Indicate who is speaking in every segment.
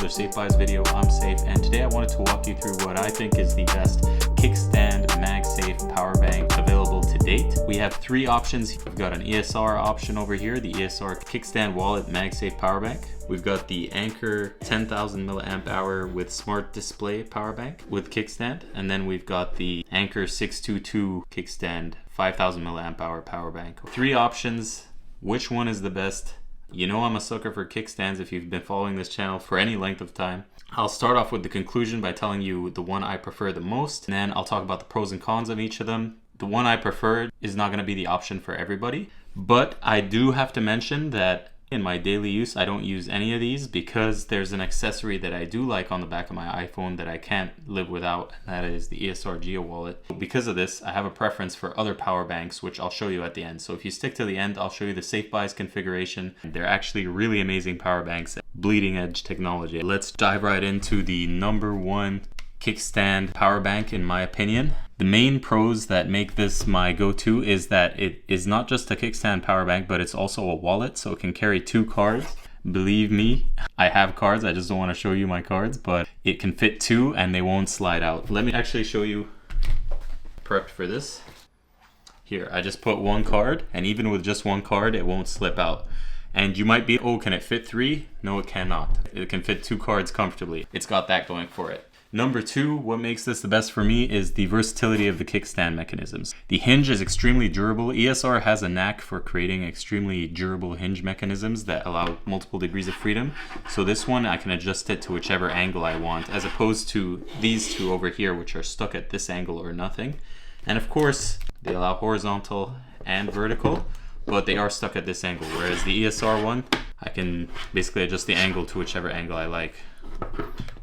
Speaker 1: another Safe Buys video. I'm Safe, and today I wanted to walk you through what I think is the best kickstand MagSafe power bank available to date. We have three options. We've got an ESR option over here, the ESR Kickstand Wallet MagSafe power bank. We've got the Anker 10,000 milliamp hour with smart display power bank with kickstand, and then we've got the Anker 622 kickstand 5,000 milliamp hour power bank. Three options. Which one is the best? You know I'm a sucker for kickstands if you've been following this channel for any length of time. I'll start off with the conclusion by telling you the one I prefer the most, and then I'll talk about the pros and cons of each of them. The one I prefer is not going to be the option for everybody, but I do have to mention that in my daily use, I don't use any of these because there's an accessory that I do like on the back of my iPhone that I can't live without, and that is the ESR Geo Wallet. Because of this, I have a preference for other power banks, which I'll show you at the end. So if you stick to the end, I'll show you the Safe Buys configuration. They're actually really amazing power banks, bleeding edge technology. Let's dive right into the number one kickstand power bank in my opinion. The main pros that make this my go-to is that it is not just a kickstand power bank, but it's also a wallet, so it can carry two cards. Believe me, I have cards, I just don't want to show you my cards, but it can fit two and they won't slide out. Let me actually show you, prepped for this. Here, I just put one card, and even with just one card, it won't slip out. And you might be, oh, can it fit three? No, it cannot. It can fit two cards comfortably. It's got that going for it. Number two, what makes this the best for me is the versatility of the kickstand mechanisms. The hinge is extremely durable. ESR has a knack for creating extremely durable hinge mechanisms that allow multiple degrees of freedom. So this one, I can adjust it to whichever angle I want, as opposed to these two over here, which are stuck at this angle or nothing. And of course, they allow horizontal and vertical, but they are stuck at this angle. Whereas the ESR one, I can basically adjust the angle to whichever angle I like.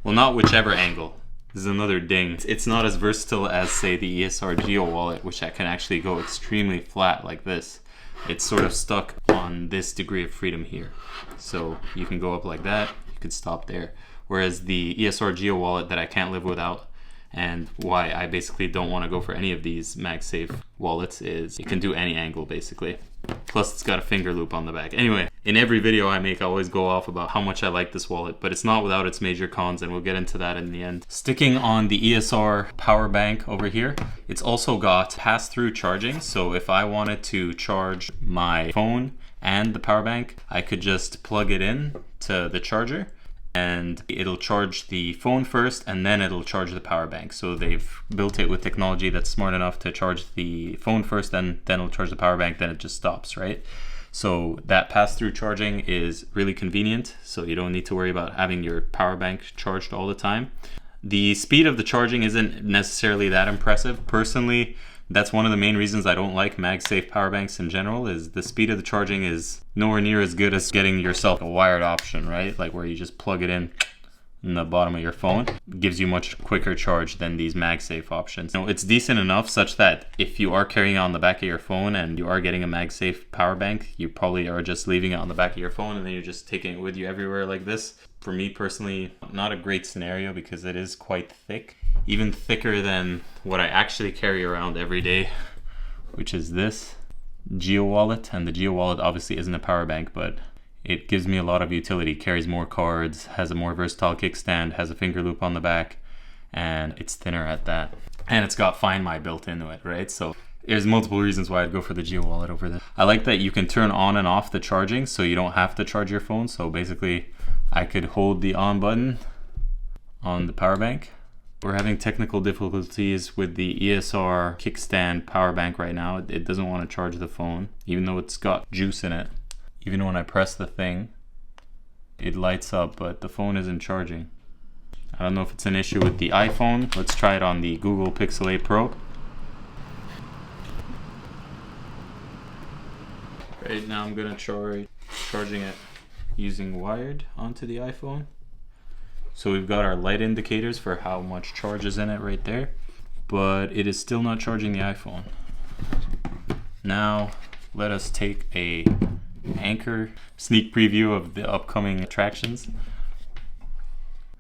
Speaker 1: Well, not whichever angle. This is another ding. It's not as versatile as, say, the ESR Geo Wallet, which I can actually go extremely flat like this. It's sort of stuck on this degree of freedom here. So you can go up like that, you can stop there. Whereas the ESR Geo Wallet that I can't live without, and why I basically don't want to go for any of these MagSafe wallets, is it can do any angle basically. Plus it's got a finger loop on the back. Anyway, in every video I make, I always go off about how much I like this wallet, but it's not without its major cons, and we'll get into that in the end. Sticking on the ESR power bank over here, it's also got pass-through charging. So if I wanted to charge my phone and the power bank, I could just plug it in to the charger, and it'll charge the phone first and then it'll charge the power bank. So they've built it with technology that's smart enough to charge the phone first, and then it'll charge the power bank, then it just stops, right? So that pass-through charging is really convenient, so you don't need to worry about having your power bank charged all the time. The speed of the charging isn't necessarily that impressive. Personally, that's one of the main reasons I don't like MagSafe power banks in general, is the speed of the charging is nowhere near as good as getting yourself a wired option, right? Like where you just plug it in the bottom of your phone. It gives you much quicker charge than these MagSafe options. You know, it's decent enough such that if you are carrying it on the back of your phone and you are getting a MagSafe power bank, you probably are just leaving it on the back of your phone and then you're just taking it with you everywhere like this. For me personally, not a great scenario because it is quite thick. Even thicker than what I actually carry around every day, which is this Geo Wallet. And the Geo Wallet obviously isn't a power bank, but it gives me a lot of utility. Carries more cards, has a more versatile kickstand, has a finger loop on the back, and it's thinner at that. And it's got Find My built into it, right? So there's multiple reasons why I'd go for the Geo Wallet over this. I like that you can turn on and off the charging, so you don't have to charge your phone. So basically, I could hold the on button on the power bank. We're having technical difficulties with the ESR kickstand power bank right now. It doesn't want to charge the phone, even though it's got juice in it. Even when I press the thing, it lights up, but the phone isn't charging. I don't know if it's an issue with the iPhone. Let's try it on the Google Pixel 8 Pro. Right now I'm gonna try charging it using wired onto the iPhone. So we've got our light indicators for how much charge is in it right there, but it is still not charging the iPhone. Now let us take a Anker sneak preview of the upcoming attractions.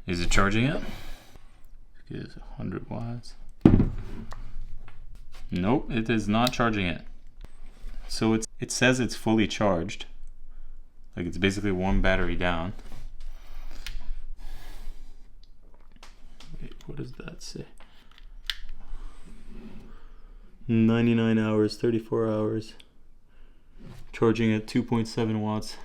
Speaker 1: Is it charging it? It is 100 watts. Nope, it is not charging it. So it says it's fully charged. Like it's basically one battery down. What does that say? 99 hours, 34 hours. Charging at 2.7 watts.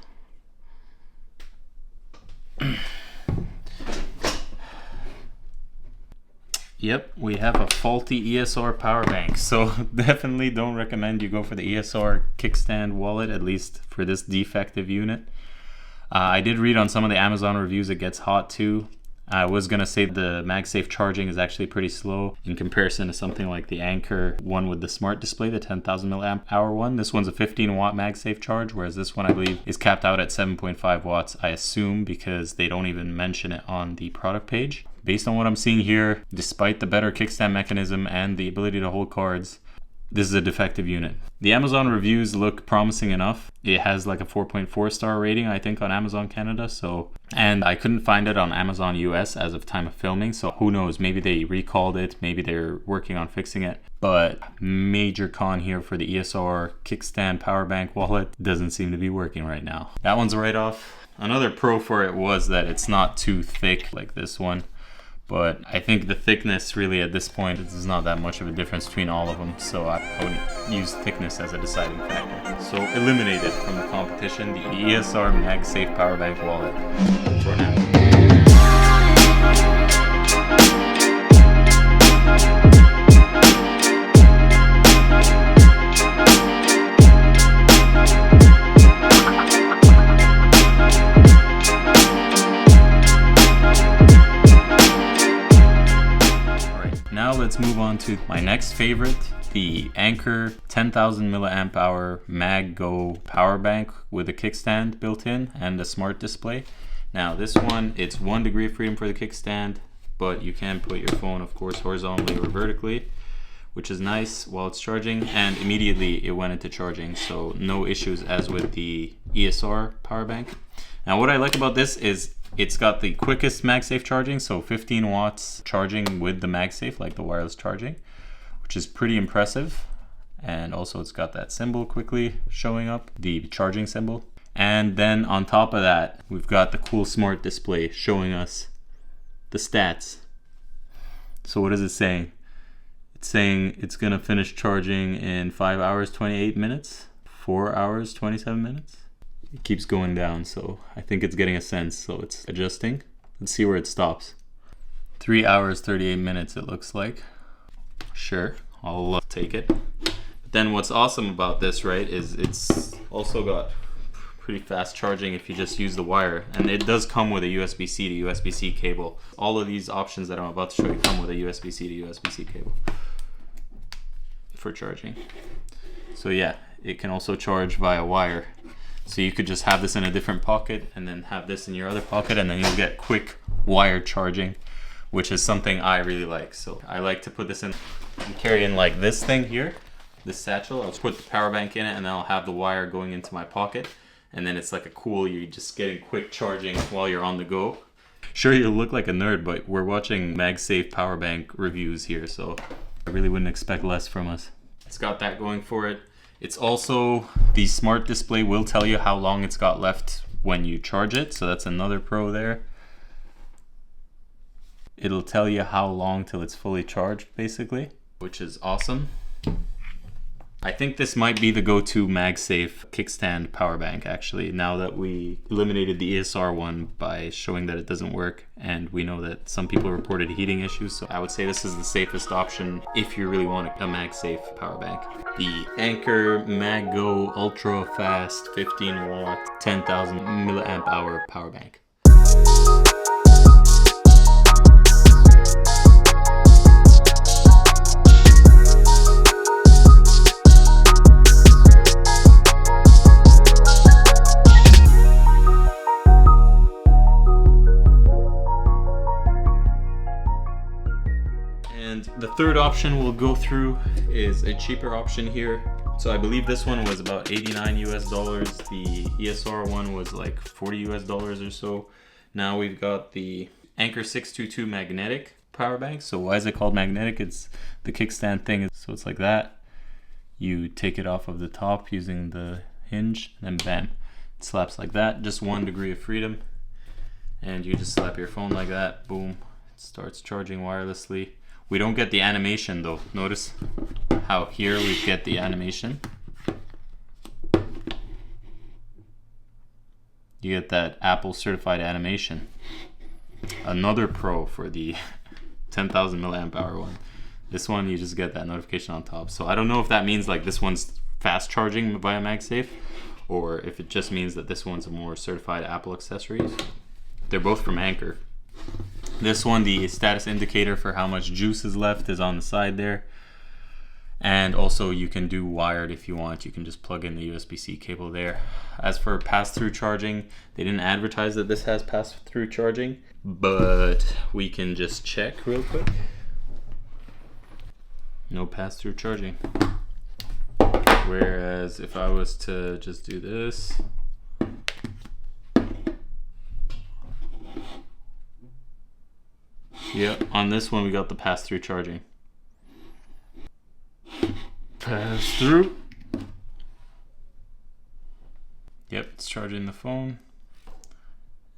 Speaker 1: Yep, we have a faulty ESR power bank, so definitely don't recommend you go for the ESR kickstand wallet, at least for this defective unit. I did read on some of the Amazon reviews it gets hot too. I was gonna say the MagSafe charging is actually pretty slow in comparison to something like the Anker one with the smart display, the 10,000 milliamp hour one. This one's a 15 watt MagSafe charge, whereas this one I believe is capped out at 7.5 watts, I assume, because they don't even mention it on the product page. Based on what I'm seeing here, despite the better kickstand mechanism and the ability to hold cards, this is a defective unit. The Amazon reviews look promising enough. It has like a 4.4 star rating, I think, on Amazon Canada. And I couldn't find it on Amazon US as of time of filming. So who knows, maybe they recalled it. Maybe they're working on fixing it. But major con here for the ESR kickstand power bank wallet, doesn't seem to be working right now. That one's a write-off. Another pro for it was that it's not too thick like this one. But I think the thickness really at this point is not that much of a difference between all of them. So I wouldn't use thickness as a deciding factor. So eliminated from the competition, the ESR MagSafe power bank wallet for now. Now let's move on to my next favorite, the Anker 10,000 milliamp hour MagGo power bank with a kickstand built in and a smart display. Now this one, it's 1 degree of freedom for the kickstand, but you can put your phone, of course, horizontally or vertically, which is nice while it's charging, and immediately it went into charging, so no issues as with the ESR power bank. Now what I like about this is it's got the quickest MagSafe charging, so 15 watts charging with the MagSafe, like the wireless charging, which is pretty impressive. And also it's got that symbol quickly showing up, the charging symbol. And then on top of that, we've got the cool smart display showing us the stats. So what is it saying? It's saying it's gonna finish charging in 5 hours, 28 minutes, 4 hours, 27 minutes. It keeps going down, so I think it's getting a sense, so it's adjusting. Let's see where it stops. 3 hours, 38 minutes it looks like. Sure, I'll take it. But then what's awesome about this, right, is it's also got pretty fast charging if you just use the wire. And it does come with a USB-C to USB-C cable. All of these options that I'm about to show you come with a USB-C to USB-C cable for charging. So yeah, it can also charge via wire. So you could just have this in a different pocket and then have this in your other pocket, and then you'll get quick wire charging, which is something I really like. So I like to put this in and carry in like this thing here, this satchel. I'll put the power bank in it and then I'll have the wire going into my pocket. And then it's like a cool, you're just getting quick charging while you're on the go. Sure, you look like a nerd, but we're watching MagSafe power bank reviews here, so I really wouldn't expect less from us. It's got that going for it. It's also, the smart display will tell you how long it's got left when you charge it, so that's another pro there. It'll tell you how long till it's fully charged, basically, which is awesome. I think this might be the go-to MagSafe kickstand power bank, actually, now that we eliminated the ESR one by showing that it doesn't work, and we know that some people reported heating issues, so I would say this is the safest option if you really want a MagSafe power bank. The Anker MagGo Ultra Fast 15 watt 10,000 milliamp hour power bank. And the third option we'll go through is a cheaper option here. So I believe this one was about $89 US. The ESR one was like $40 US or so. Now we've got the Anker 622 magnetic power bank. So why is it called magnetic? It's the kickstand thing. So it's like that. You take it off of the top using the hinge, and then bam, it slaps like that. Just 1 degree of freedom. And you just slap your phone like that, boom. Starts charging wirelessly. We don't get the animation though. Notice how here we get the animation. You get that Apple certified animation. Another pro for the 10,000 milliamp hour one. This one you just get that notification on top. So I don't know if that means like this one's fast charging via MagSafe, or if it just means that this one's a more certified Apple accessories. They're both from Anker. This one, the status indicator for how much juice is left is on the side there. And also you can do wired if you want. You can just plug in the USB-C cable there. As for pass-through charging, they didn't advertise that this has pass-through charging, but we can just check real quick. No pass-through charging. Whereas if I was to just do this, yep, on this one we got the pass-through charging. Pass-through. Yep, it's charging the phone.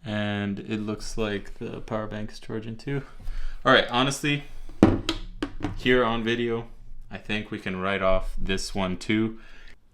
Speaker 1: And it looks like the power bank is charging too. Alright, honestly, here on video, I think we can write off this one too.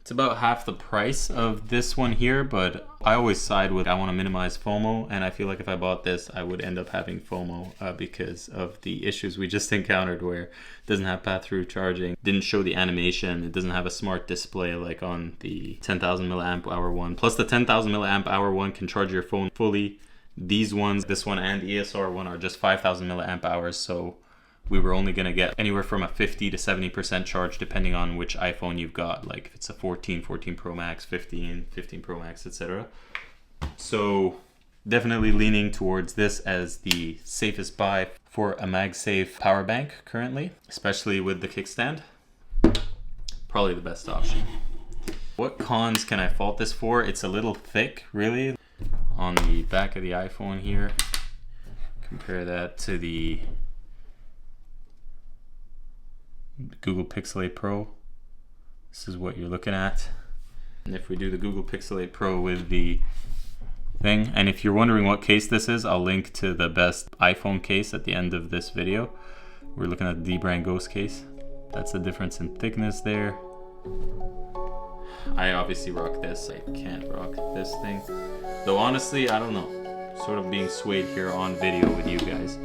Speaker 1: It's about half the price of this one here, but I always side with I want to minimize FOMO, and I feel like if I bought this, I would end up having FOMO because of the issues we just encountered, where it doesn't have pass-through charging, didn't show the animation, it doesn't have a smart display like on the 10,000 milliamp hour one. Plus the 10,000 milliamp hour one can charge your phone fully. These ones, this one and ESR one, are just 5,000 milliamp hours, so we were only going to get anywhere from a 50 to 70% charge depending on which iPhone you've got. Like if it's a 14, 14 Pro Max, 15, 15 Pro Max, etc. So definitely leaning towards this as the safest buy for a MagSafe power bank currently, especially with the kickstand. Probably the best option. What cons can I fault this for? It's a little thick, really. On the back of the iPhone here, compare that to the Google Pixel 8 Pro. This is what you're looking at. And if we do the Google Pixel 8 Pro with the thing, and if you're wondering what case this is, I'll link to the best iPhone case at the end of this video. We're looking at the brand Ghost case. That's the difference in thickness there. I obviously rock this. I can't rock this thing. Though honestly, I don't know. Sort of being swayed here on video with you guys.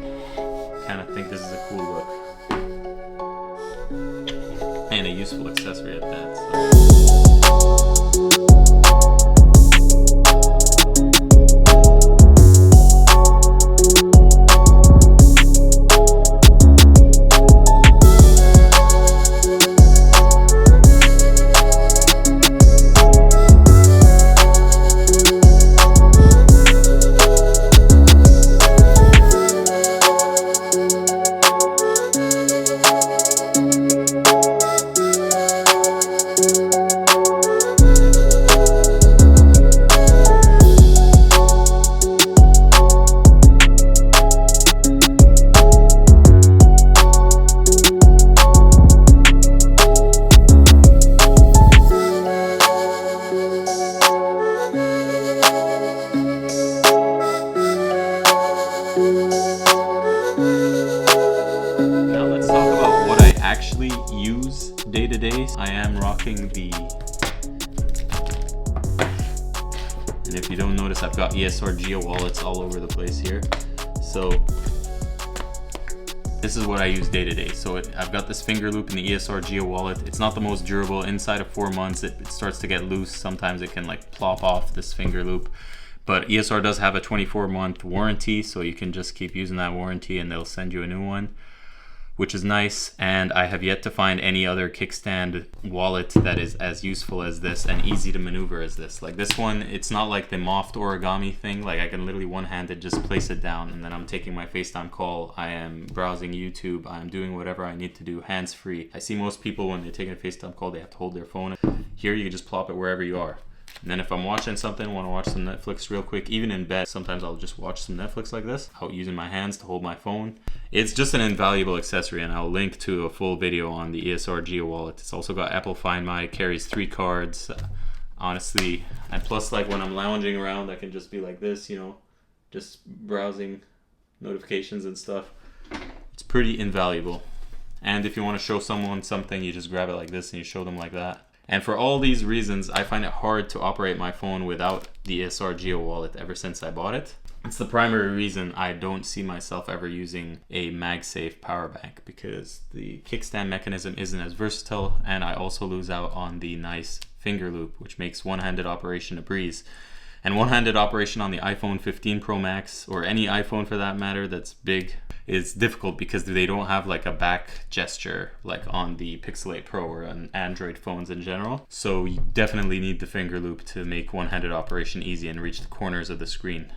Speaker 1: Kind of think this is a cool look. And a useful accessory at that. Actually use day to day. I am rocking the, and if you don't notice, I've got ESR Geo Wallets all over the place here. So this is what I use day to day. So I've got this finger loop in the ESR Geo Wallet. It's not the most durable. Inside of 4 months, it starts to get loose. Sometimes it can like plop off this finger loop. But ESR does have a 24-month warranty, so you can just keep using that warranty and they'll send you a new one, which is nice. And I have yet to find any other kickstand wallet that is as useful as this and easy to maneuver as this. Like this one, it's not like the Moft origami thing. Like I can literally one-handed just place it down and then I'm taking my FaceTime call, I am browsing YouTube, I'm doing whatever I need to do hands-free. I see most people when they take a FaceTime call, they have to hold their phone. Here you can just plop it wherever you are. And then if I'm watching something, want to watch some Netflix real quick, even in bed, sometimes I'll just watch some Netflix like this, out using my hands to hold my phone. It's just an invaluable accessory, and I'll link to a full video on the ESR Geo Wallet. It's also got Apple Find My, it carries 3 cards, honestly. And plus, like when I'm lounging around, I can just be like this, you know, just browsing notifications and stuff. It's pretty invaluable. And if you want to show someone something, you just grab it like this and you show them like that. And for all these reasons, I find it hard to operate my phone without the ESR Geo Wallet ever since I bought it. It's the primary reason I don't see myself ever using a MagSafe power bank, because the kickstand mechanism isn't as versatile, and I also lose out on the nice finger loop, which makes one-handed operation a breeze. And one-handed operation on the iPhone 15 Pro Max, or any iPhone for that matter that's big, is difficult because they don't have like a back gesture like on the Pixel 8 Pro or on Android phones in general. So you definitely need the finger loop to make one-handed operation easy and reach the corners of the screen.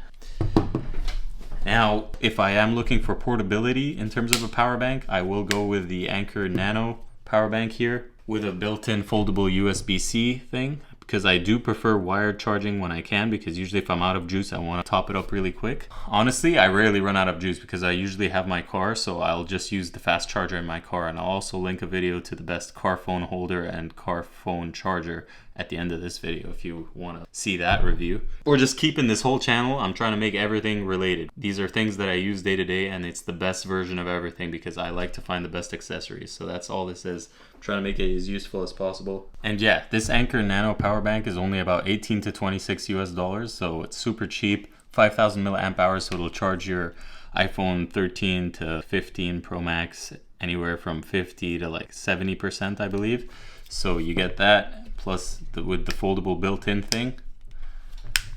Speaker 1: Now, if I am looking for portability in terms of a power bank, I will go with the Anker Nano power bank here with a built-in foldable USB-C thing, because I do prefer wired charging when I can, because usually if I'm out of juice, I want to top it up really quick. Honestly, I rarely run out of juice because I usually have my car, so I'll just use the fast charger in my car, and I'll also link a video to the best car phone holder and car phone charger at the end of this video if you want to see that review. Or just keeping this whole channel, I'm trying to make everything related. These are things that I use day to day, and it's the best version of everything because I like to find the best accessories. So that's all this is. I'm trying to make it as useful as possible. And yeah, this Anker Nano power bank is only about 18 to 26 US dollars, so it's super cheap. 5,000 milliamp hours, so it'll charge your iPhone 13 to 15 Pro Max anywhere from 50 to like 70%, I believe. So you get that, plus with the foldable built-in thing,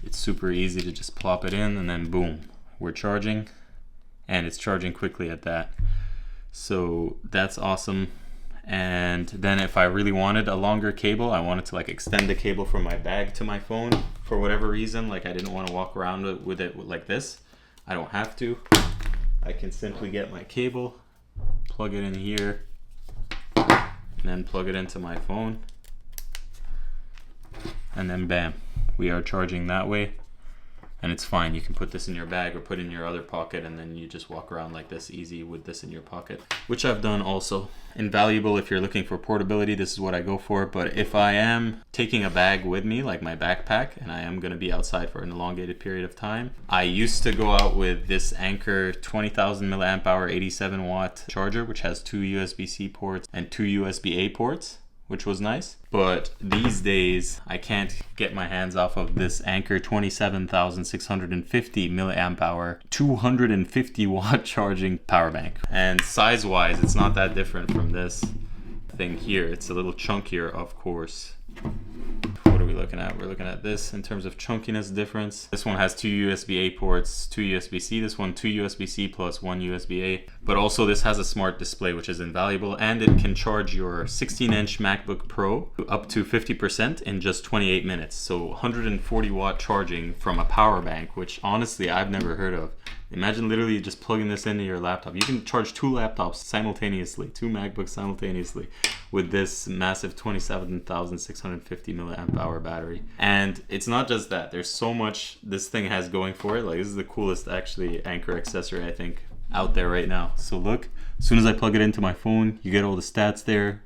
Speaker 1: it's super easy to just plop it in and then boom, we're charging, and it's charging quickly at that. So that's awesome. And then if I really wanted a longer cable, I wanted to like extend the cable from my bag to my phone for whatever reason, like I didn't want to walk around with it like this. I don't have to. I can simply get my cable, plug it in here, and then plug it into my phone, and then bam, we are charging that way. And it's fine. You can put this in your bag or put it in your other pocket, and then you just walk around like this easy with this in your pocket, which I've done also. Invaluable if you're looking for portability, this is what I go for. But if I am taking a bag with me, like my backpack, and I am going to be outside for an elongated period of time, I used to go out with this Anker 20,000 milliamp hour 87 watt charger, which has 2 USB-C ports and 2 USB-A ports, which was nice. But these days, I can't get my hands off of this Anker 27,650 milliamp hour, 250 watt charging power bank. And size-wise, it's not that different from this thing here. It's a little chunkier, of course. What are we looking at? We're looking at this in terms of chunkiness difference. This one has 2 USB-A ports, 2 USB-C. This one 2 USB-C plus 1 USB-A. But also this has a smart display, which is invaluable, and it can charge your 16-inch MacBook Pro up to 50% in just 28 minutes. So 140 watt charging from a power bank, which honestly I've never heard of. Imagine literally just plugging this into your laptop. You can charge 2 laptops simultaneously, 2 MacBooks simultaneously with this massive 27,650 milliamp hour battery. And it's not just that. There's so much this thing has going for it. Like, this is the coolest actually Anker accessory I think out there right now. So look, as soon as I plug it into my phone, you get all the stats there,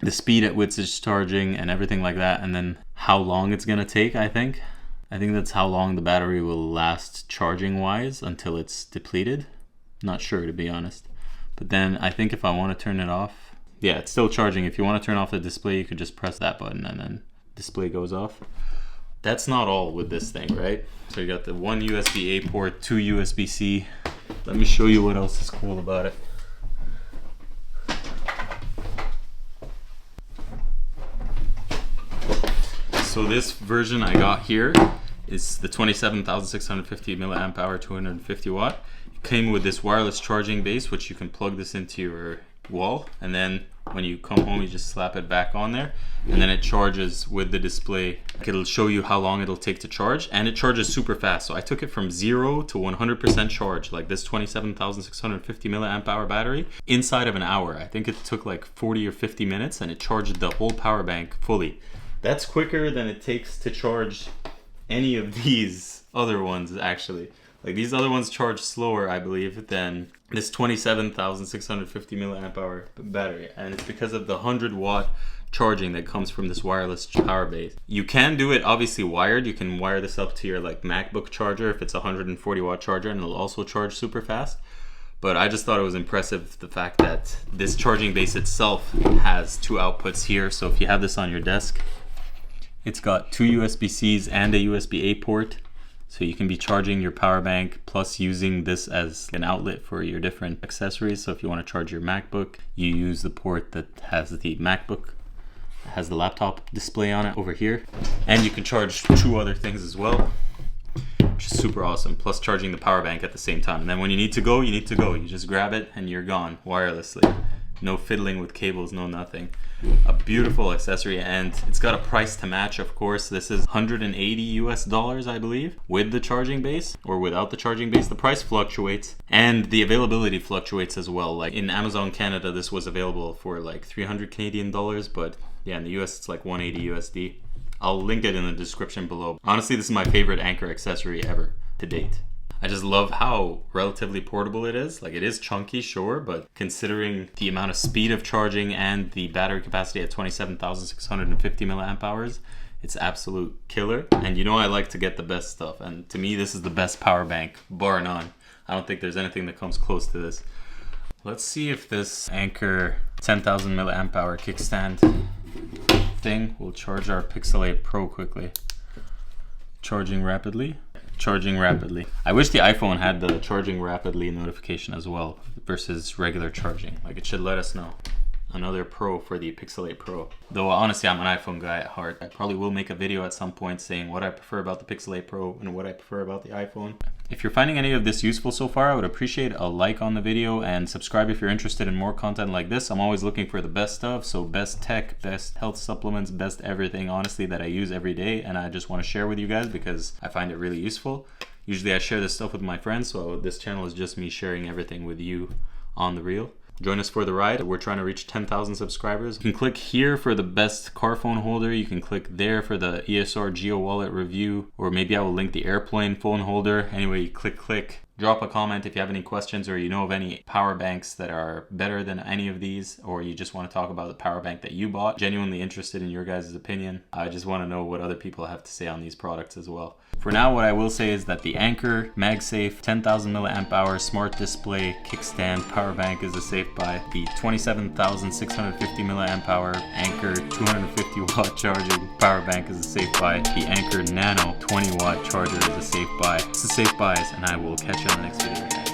Speaker 1: the speed at which it's charging and everything like that, and then how long it's gonna take. I think that's how long the battery will last charging wise until it's depleted. Not sure, to be honest. But then I think if I want to turn it off, yeah, it's still charging. If you want to turn off the display, you could just press that button and then display goes off. That's not all with this thing, right? So you got the 1 USB-A port, 2 USB-C. Let me show you what else is cool about it. So this version I got here is the 27,650 milliamp hour, 250 watt. It came with this wireless charging base, which you can plug this into your wall, and then when you come home you just slap it back on there, and then it charges with the display. It'll show you how long it'll take to charge, and it charges super fast. So I took it from 0 to 100% charge, like this 27,650 milliamp hour battery, inside of an hour. I think it took like 40 or 50 minutes, and it charged the whole power bank fully. That's quicker than it takes to charge any of these other ones actually. Like these other ones charge slower, I believe, than this 27,650 milliamp hour battery. And it's because of the 100-watt charging that comes from this wireless power base. You can do it obviously wired. You can wire this up to your like MacBook charger if it's a 140-watt charger, and it'll also charge super fast. But I just thought it was impressive the fact that this charging base itself has 2 outputs here. So if you have this on your desk, it's got 2 USB-Cs and a USB-A port. So you can be charging your power bank plus using this as an outlet for your different accessories. So if you want to charge your MacBook, you use the port that has the MacBook, has the laptop display on it over here. And you can charge 2 other things as well, which is super awesome, plus charging the power bank at the same time. And then when you need to go, you need to go. You just grab it and you're gone wirelessly. No fiddling with cables, no nothing. A beautiful accessory, and it's got a price to match, of course. This is $180 US, I believe, with the charging base, or without the charging base. The price fluctuates and the availability fluctuates as well. Like in Amazon Canada, this was available for like 300 Canadian dollars, but yeah, in the US it's like 180 USD. I'll link it in the description below. Honestly, this is my favorite Anker accessory ever to date. I just love how relatively portable it is. Like it is chunky, sure, but considering the amount of speed of charging and the battery capacity at 27,650 milliamp hours, it's absolute killer. And you know I like to get the best stuff, and to me this is the best power bank, bar none. I don't think there's anything that comes close to this. Let's see if this Anker 10,000 milliamp hour kickstand thing will charge our Pixel 8 Pro quickly. Charging rapidly. Charging rapidly. I wish the iPhone had the charging rapidly notification as well versus regular charging. Like it should let us know. Another pro for the Pixel 8 Pro. Though honestly, I'm an iPhone guy at heart. I probably will make a video at some point saying what I prefer about the Pixel 8 Pro and what I prefer about the iPhone. If you're finding any of this useful so far, I would appreciate a like on the video and subscribe if you're interested in more content like this. I'm always looking for the best stuff, so best tech, best health supplements, best everything, honestly, that I use every day, and I just want to share with you guys because I find it really useful. Usually I share this stuff with my friends, so this channel is just me sharing everything with you on the real. Join us for the ride. We're trying to reach 10,000 subscribers. You can click here for the best car phone holder. You can click there for the ESR Geo Wallet review, or maybe I will link the airplane phone holder. Anyway, you click. Drop a comment if you have any questions or you know of any power banks that are better than any of these, or you just want to talk about the power bank that you bought. Genuinely interested in your guys' opinion. I just want to know what other people have to say on these products as well. For now, what I will say is that the Anker MagSafe 10,000 milliamp hour smart display kickstand power bank is a safe buy. The 27,650 milliamp hour Anker 250 watt charging power bank is a safe buy. The Anker Nano 20 watt charger is a safe buy. It's a safe buys, and I will catch you in the next video.